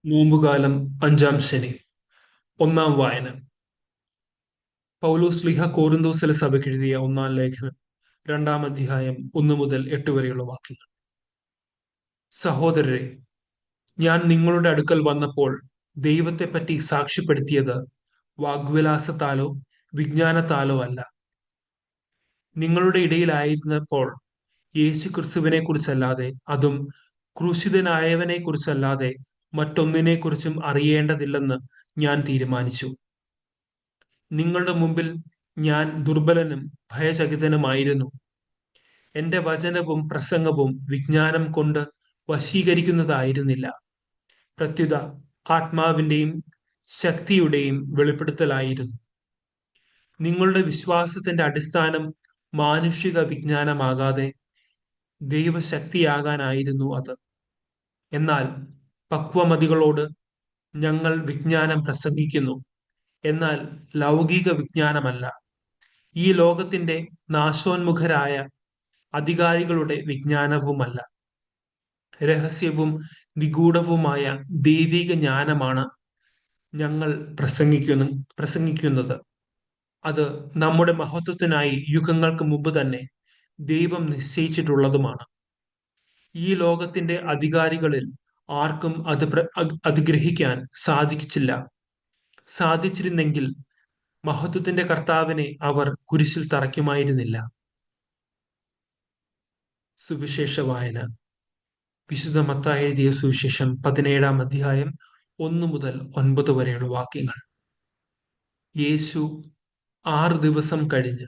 നോമ്പുകാലം അഞ്ചാം ശനി. ഒന്നാം വായന. പൗലോസ് ശ്ലീഹ കോരിന്തോസിലെ സഭയ്ക്ക് എഴുതിയ ഒന്നാം ലേഖനം, 2-ാം അധ്യായം 1 മുതൽ 8 വരെയുള്ള വാക്യങ്ങൾ. സഹോദരരെ, ഞാൻ നിങ്ങളുടെ അടുക്കൽ വന്നപ്പോൾ ദൈവത്തെപ്പറ്റി സാക്ഷ്യപ്പെടുത്തിയത് വാഗ്വിലാസത്താലോ വിജ്ഞാനത്താലോ അല്ല. നിങ്ങളുടെ ഇടയിലായിരുന്നപ്പോൾ യേശു ക്രിസ്തുവിനെ കുറിച്ചല്ലാതെ, അതും ക്രൂശിതനായവനെ കുറിച്ചല്ലാതെ മറ്റൊന്നിനെക്കുറിച്ചും അറിയേണ്ടതില്ലെന്ന് ഞാൻ തീരുമാനിച്ചു. നിങ്ങളുടെ മുമ്പിൽ ഞാൻ ദുർബലനും ഭയചകിതനുമായിരുന്നു. എന്റെ വചനവും പ്രസംഗവും വിജ്ഞാനം കൊണ്ട് വശീകരിക്കുന്നതായിരുന്നില്ല, പ്രത്യുത ആത്മാവിന്റെയും ശക്തിയുടെയും വെളിപ്പെടുത്തലായിരുന്നു. നിങ്ങളുടെ വിശ്വാസത്തിന്റെ അടിസ്ഥാനം മാനുഷിക വിജ്ഞാനമാകാതെ ദൈവശക്തിയാകാനായിരുന്നു അത്. എന്നാൽ പക്വമതികളോട് ഞങ്ങൾ വിജ്ഞാനം പ്രസംഗിക്കുന്നു, എന്നാൽ ലൗകിക വിജ്ഞാനമല്ല, ഈ ലോകത്തിന്റെ നാശോന്മുഖരായ അധികാരികളുടെ വിജ്ഞാനവുമല്ല. രഹസ്യവും നിഗൂഢവുമായ ദൈവിക ജ്ഞാനമാണ് ഞങ്ങൾ പ്രസംഗിക്കുന്നത്. അത് നമ്മുടെ മഹത്വത്തിനായി യുഗങ്ങൾക്ക് മുമ്പ് തന്നെ ദൈവം നിശ്ചയിച്ചിട്ടുള്ളതുമാണ്. ഈ ലോകത്തിന്റെ അധികാരികളിൽ ആർക്കും അത് ഗ്രഹിക്കാൻ സാധിച്ചിരുന്നെങ്കിൽ മഹത്വത്തിന്റെ കർത്താവിനെ അവർ കുരിശിൽ തറയ്ക്കുമായിരുന്നില്ല. സുവിശേഷ വായന. വിശുദ്ധ മത്തായി എഴുതിയ സുവിശേഷം 17-ാം അധ്യായം 1 മുതൽ 9 വരെയുള്ള വാക്യങ്ങൾ. യേശു 6 ദിവസം കഴിഞ്ഞ്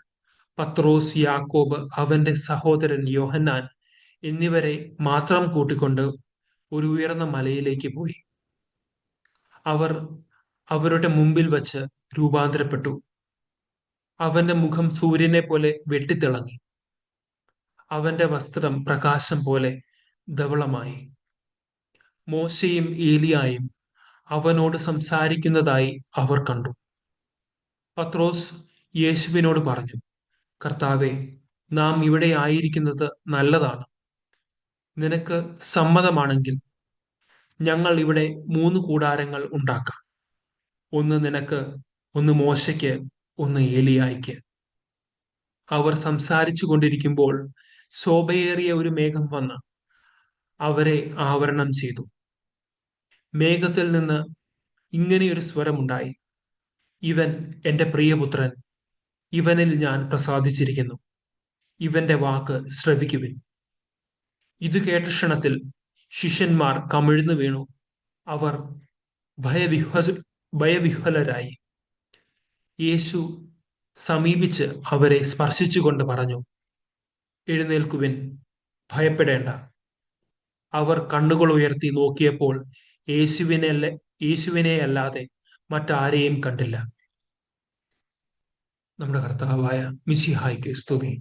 പത്രോസ്, യാക്കോബ്, അവന്റെ സഹോദരൻ യോഹന്നാൻ എന്നിവരെ മാത്രം കൂട്ടിക്കൊണ്ട് ഒരു ഉയർന്ന മലയിലേക്ക് പോയി. അവർ അവരുടെ മുമ്പിൽ വച്ച് രൂപാന്തരപ്പെട്ടു. അവന്റെ മുഖം സൂര്യനെ പോലെ വെട്ടിത്തിളങ്ങി. അവന്റെ വസ്ത്രം പ്രകാശം പോലെ ധവളമായി. മോശയും ഏലിയായും അവനോട് സംസാരിക്കുന്നതായി അവർ കണ്ടു. പത്രോസ് യേശുവിനോട് പറഞ്ഞു, കർത്താവേ, നാം ഇവിടെ ആയിരിക്കുന്നത് നല്ലതാണ്. നിനക്ക് സമ്മതമാണെങ്കിൽ ഞങ്ങൾ ഇവിടെ 3 കൂടാരങ്ങൾ ഉണ്ടാക്കാം. ഒന്ന് നിനക്ക്, ഒന്ന് മോശയ്ക്ക്, ഒന്ന് ഏലിയായ്ക്ക്. അവർ സംസാരിച്ചു കൊണ്ടിരിക്കുമ്പോൾ ശോഭയേറിയ ഒരു മേഘം വന്ന് അവരെ ആവരണം ചെയ്തു. മേഘത്തിൽ നിന്ന് ഇങ്ങനെയൊരു സ്വരമുണ്ടായി: ഇവൻ എന്റെ പ്രിയപുത്രൻ, ഇവനിൽ ഞാൻ പ്രസാദിച്ചിരിക്കുന്നു. ഇവന്റെ വാക്ക് ശ്രവിക്കുവിൻ. ഇത് കേട്ട ക്ഷണത്തിൽ ശിഷ്യന്മാർ കമിഴ്ന്നു വീണു. അവർ ഭയവിഹ്വലരായി. യേശു സമീപിച്ച് അവരെ സ്പർശിച്ചുകൊണ്ട് പറഞ്ഞു, എഴുന്നേൽക്കുവിൻ, ഭയപ്പെടേണ്ട. അവർ കണ്ണുകൾ ഉയർത്തി നോക്കിയപ്പോൾ യേശുവിനെയല്ലാതെ മറ്റാരെയും കണ്ടില്ല. നമ്മുടെ കർത്താവായ മിശിഹായ്ക്ക് സ്തുതി.